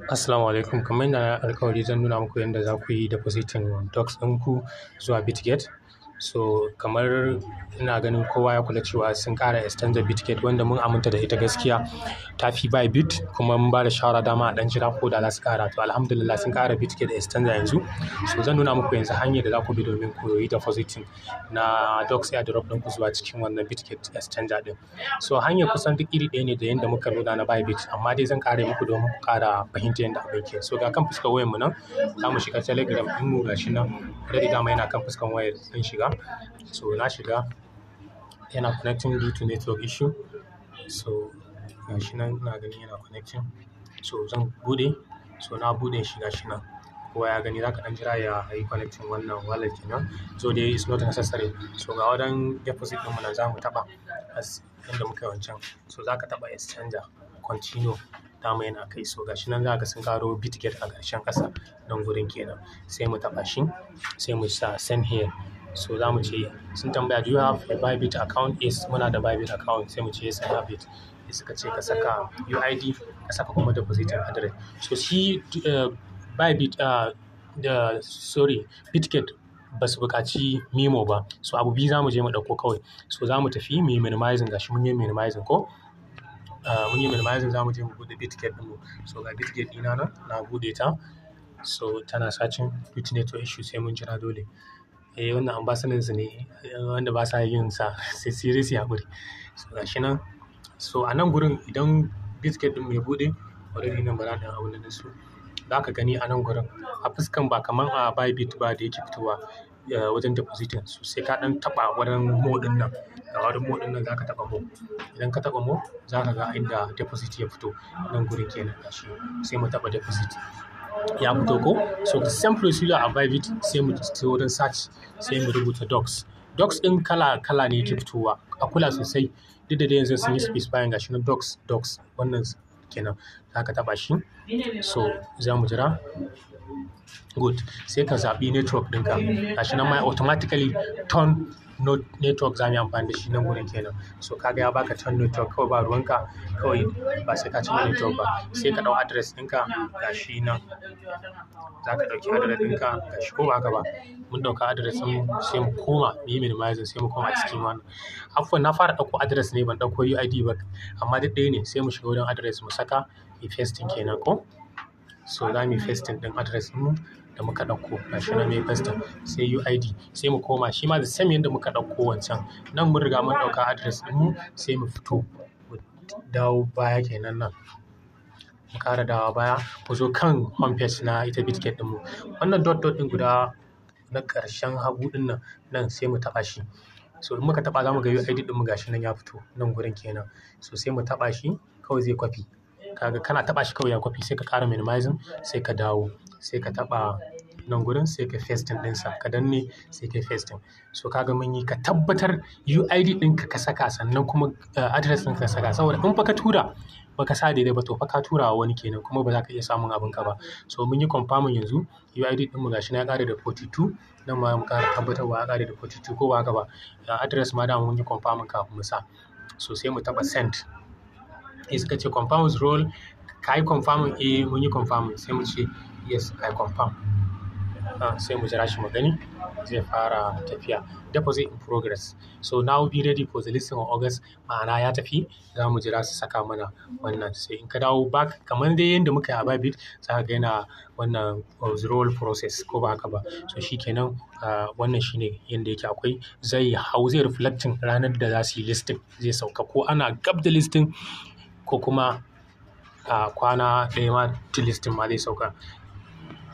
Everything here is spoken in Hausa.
Assalamu alaikum. Kamar yadda na alkawari zan nuna muku yadda za ku yi depositing docs ɗinku zuwa Bitget. So kamar ina ganin kowa ya kula cewa sun ƙara exchanger Bitget wanda mun aminta da ita gaskiya ta fi Bybit kuma mun ba da shawara dama a ɗan jira ko da za su ƙara. To alhamdulillah sun ƙara Bitget exchanger yanzu. So zan nuna muku yanzu hanyar da za ku bi domin ku yi depositing na docs airdrop ɗinku zuwa cikin wannan Bitget exchanger ɗin. So hanyar kusan duk iri ɗaya ne da yadda muka nuna na Bybit, amma dai zan ƙara muku domin ku ƙara fahimta yadda abin ke. So ga kan fuskar wayar mu nan, za mu shiga Telegram ɗinmu gashi nan. Already dama yana kan fuskar wayar zan shiga. So na shiga, yana connecting due to network issue. So gashi nan ina gani yana connecting. So zan buɗe. So na buɗe shi gashi nan. Kowa ya gani, za ka ɗan jira ya yi connecting wannan wallet kenan. So dai it's not necessary. So ga wajen deposit ɗinmu nan za mu taɓa as yadda muka yi wancan. So za ka taɓa exchanger continue. Dama yana kai. So gashi nan za ka sun ƙaro Bitget a ƙarshen ƙasa nan gurin kenan. Sai mu taɓa shi, sai mu sa send here. So za mu ce sun tambaya do you have a Bybit account? Yes, muna da Bybit account. Sai mu ce yes, I have it. Sai suka ce ka saka UID, ka saka kuma depositing address. So shi Bybit Bitget ba su buƙaci memo ba. So abu biyu za mu je mu ɗauko kawai. So za mu tafi mu yi minimizing gashi mun yi minimizing ko? Mun yi minimizing, za mu je mu buɗe Bitget ɗinmu. So ga Bitget ɗina nan, na buɗe ta. So tana searching due to network issue, sai mun jira dole. Wannan ambassador su ne wanda ba sa yin sa sai serious haƙuri. So gashi nan. So a nan gurin idan Bitget ɗin mai buɗe, already nan ba za ta abun da su. Za ka gani a nan gurin a fuskan ba kamar a Bybit ba da yake fitowa wajen depositing. So sai ka ɗan taɓa wurin mo ɗin nan. Da wurin mo ɗin nan za ka taɓa mo. Idan ka taɓa mo, za ka ga inda deposit ya fito nan gurin kenan gashi. Sai mu taɓa deposit. Ya fito ko? So the same procedure a Bybit, sai mu je wurin search, sai mu rubuta docs. Docs ɗin kala ne yake fitowa. A kula sosai. Duk da dai yanzu sun yi specifying gashi na docs wannan kenan. Za ka taɓa shi. So za mu jira. Good. Sai ka zaɓi network ɗinka. Gashi nan ma automatically turn network za mu yi amfani da shi nan gurin kenan. So kaga ya baka turn network, kawai ba ruwanka, kawai ba sai ka canza network ba. Sai ka ɗau address ɗinka gashi nan. Za ka ɗauki address ɗinka gashi ko ba haka ba. Mun ɗauka address ɗin sai mu koma mu yi minimizing, sai mu koma cikin wannan. Afwan, na fara ɗauko address ne ban ɗauko UID ba, amma duk ɗaya ne. Sai mu shiga wurin address mu saka yi pasting kenan ko? So za mu yi pasting ɗin address ɗinmu da muka ɗauko gashi nan mai pasting, sai UID, sai mu koma shi ma da same yadda muka ɗauko wancan. Nan mun riga mun ɗauka address ɗinmu, sai mu fito mu dawo baya kenan nan. Mu ƙara dawowa baya, mu zo kan home page na ita Bitget ɗinmu. Wannan dot ɗin guda na ƙarshen hagu ɗin nan sai mu taɓa shi. So in muka taɓa za mu ga UID ɗinmu gashi nan ya fito nan gurin kenan. So sai mu taɓa shi, kawai zai kwafi. Kaga kana taɓa shi kawai ya kwafi, sai ka ƙara minimizing, sai ka dawo, sai ka taɓa nan gurin, sai ka pasting ɗinsa, ka danne sai ka pasting. So kaga mun yi, ka tabbatar UID ɗinka ka saka sannan kuma address ɗinka ka saka, saboda in fa ka tura baka sa daidai ba to fa ka tura wa wani kenan kuma ba za ka iya samun abinka ba. So mun yi confirming yanzu UID ɗinmu gashi na ya ƙare da 42. Nan ma mu ƙara tabbatarwa ya ƙare da 42 ko ba haka ba. Address ma dama mun yi confirming kafin mu sa. So sai mu taɓa send. Suka ce confirm with role. Ka yi confirming? Mun yi confirming. Sai mu ce yes, I confirm. Sai mu jira shi mu gani zai fara tafiya. Deposit in progress. So now be ready for the listing of August. Ma'ana ya tafi, za mu jira su saka mana wannan. Sai in ka dawo back kamar dai yadda muka yi a Bybit, za ka ga yana wannan withdrawal process ko ba haka ba. So shi kenan wannan shine yadda yake akwai. Zai reflecting ranar da za su yi listing. Zai sauka ko ana gab da listing ko kuma kwana ɗaya ma to listing ma zai sauka.